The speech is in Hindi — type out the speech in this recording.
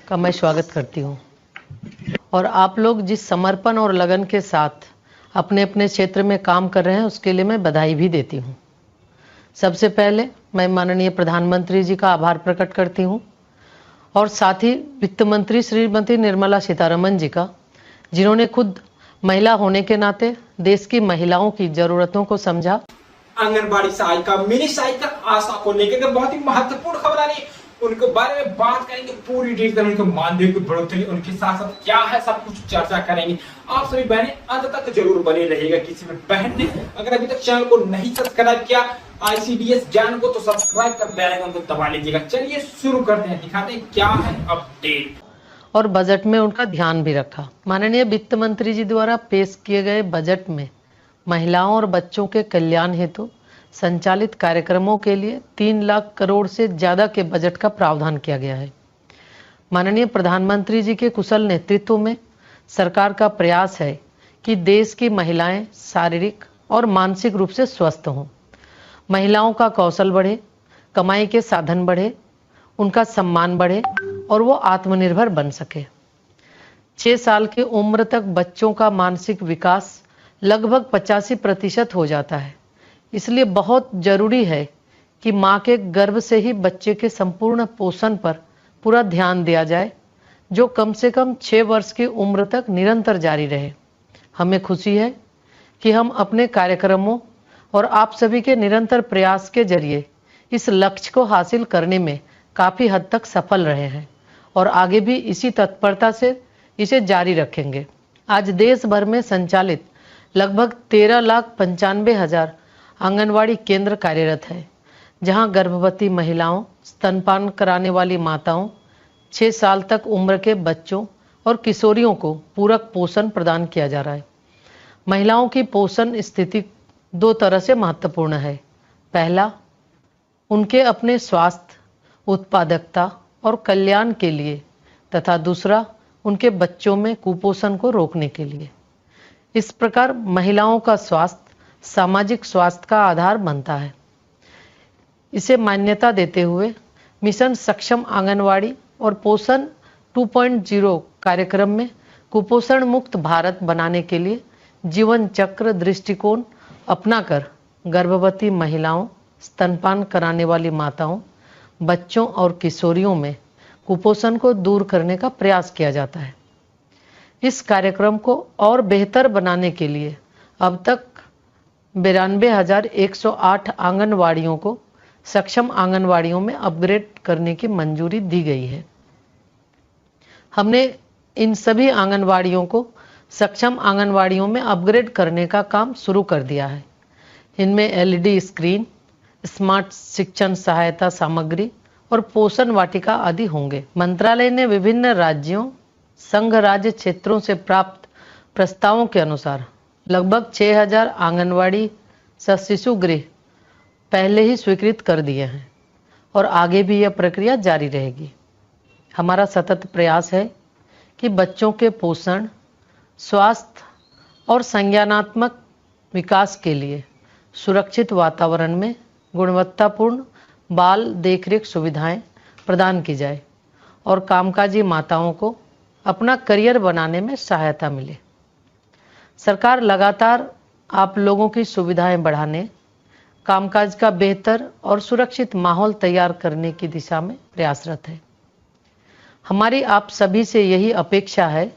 का मैं स्वागत करती हूँ और आप लोग जिस समर्पण और लगन के साथ अपने अपने क्षेत्र में काम कर रहे हैं उसके लिए मैं बधाई भी देती हूँ। सबसे पहले मैं माननीय प्रधानमंत्री जी का आभार प्रकट करती हूँ और साथ ही वित्त मंत्री श्रीमती निर्मला सीतारमण जी का, जिन्होंने खुद महिला होने के नाते देश की महिलाओं की जरूरतों को समझा। आंगनबाड़ी सहायिका, मिनी सहायिका, आशा को लेकर बहुत ही महत्वपूर्ण खबर आ रही है। उनके बारे में बात करेंगे पूरी डिटेल, उनके मानदेय की बढ़ोतरी, उनके साथ साथ क्या है सब कुछ चर्चा करेंगे। आप सभी बहनें अंत तक जरूर बने रहिएगा। किसी भी बहन ने अगर अभी तक चैनल को नहीं सब्सक्राइब किया ICDS ज्ञान को, तो सब्सक्राइब कर बेल आइकन को दबा लीजिएगा। चलिए शुरू करते हैं, दिखाते हैं क्या है अपडेट। और बजट में उनका ध्यान भी रखा। माननीय वित्त मंत्री जी द्वारा पेश किए गए बजट में महिलाओं और बच्चों के कल्याण हेतु संचालित कार्यक्रमों के लिए 3 लाख करोड़ से ज़्यादा के बजट का प्रावधान किया गया है। माननीय प्रधानमंत्री जी के कुशल नेतृत्व में सरकार का प्रयास है कि देश की महिलाएं शारीरिक और मानसिक रूप से स्वस्थ हों, महिलाओं का कौशल बढ़े, कमाई के साधन बढ़े, उनका सम्मान बढ़े और वो आत्मनिर्भर बन सके। 6 साल की उम्र तक बच्चों का मानसिक विकास लगभग 85% हो जाता है। इसलिए बहुत जरूरी है कि माँ के गर्भ से ही बच्चे के संपूर्ण पोषण पर पूरा ध्यान दिया जाए, जो कम से कम 6 वर्ष की उम्र तक निरंतर जारी रहे। हमें खुशी है कि हम अपने कार्यक्रमों और आप सभी के निरंतर प्रयास के जरिए इस लक्ष्य को हासिल करने में काफ़ी हद तक सफल रहे हैं और आगे भी इसी तत्परता से इसे जारी रखेंगे। आज देश भर में संचालित लगभग 13,95,000 आंगनवाड़ी केंद्र कार्यरत है, जहां गर्भवती महिलाओं, स्तनपान कराने वाली माताओं, 6 साल तक उम्र के बच्चों और किशोरियों को पूरक पोषण प्रदान किया जा रहा है। महिलाओं की पोषण स्थिति 2 तरह से महत्वपूर्ण है। पहला, उनके अपने स्वास्थ्य, उत्पादकता और कल्याण के लिए, तथा दूसरा, उनके बच्चों में कुपोषण को रोकने के लिए। इस प्रकार महिलाओं का स्वास्थ्य सामाजिक स्वास्थ्य का आधार बनता है। इसे मान्यता देते हुए मिशन सक्षम आंगनवाड़ी और पोषण 2.0 कार्यक्रम में कुपोषण मुक्त भारत बनाने के लिए जीवन चक्र दृष्टिकोण अपनाकर गर्भवती महिलाओं, स्तनपान कराने वाली माताओं, बच्चों और किशोरियों में कुपोषण को दूर करने का प्रयास किया जाता है। इस कार्यक्रम को और बेहतर बनाने के लिए अब तक 92,108 आंगनवाड़ियों को सक्षम आंगनवाड़ियों में अपग्रेड करने की मंजूरी दी गई है। हमने इन सभी आंगनवाड़ियों को सक्षम आंगनवाड़ियों में अपग्रेड करने का काम शुरू कर दिया है। इनमें LED स्क्रीन, स्मार्ट शिक्षण सहायता सामग्री और पोषण वाटिका आदि होंगे। मंत्रालय ने विभिन्न राज्यों, संघ राज्य क्षेत्रों से प्राप्त प्रस्तावों के अनुसार लगभग 6,000 आंगनवाड़ी शिशु गृह पहले ही स्वीकृत कर दिए हैं और आगे भी यह प्रक्रिया जारी रहेगी। हमारा सतत प्रयास है कि बच्चों के पोषण, स्वास्थ्य और संज्ञानात्मक विकास के लिए सुरक्षित वातावरण में गुणवत्तापूर्ण बाल देखरेख सुविधाएं प्रदान की जाए और कामकाजी माताओं को अपना करियर बनाने में सहायता मिले। सरकार लगातार आप लोगों की सुविधाएं बढ़ाने, कामकाज का बेहतर और सुरक्षित माहौल तैयार करने की दिशा में प्रयासरत है। हमारी आप सभी से यही अपेक्षा है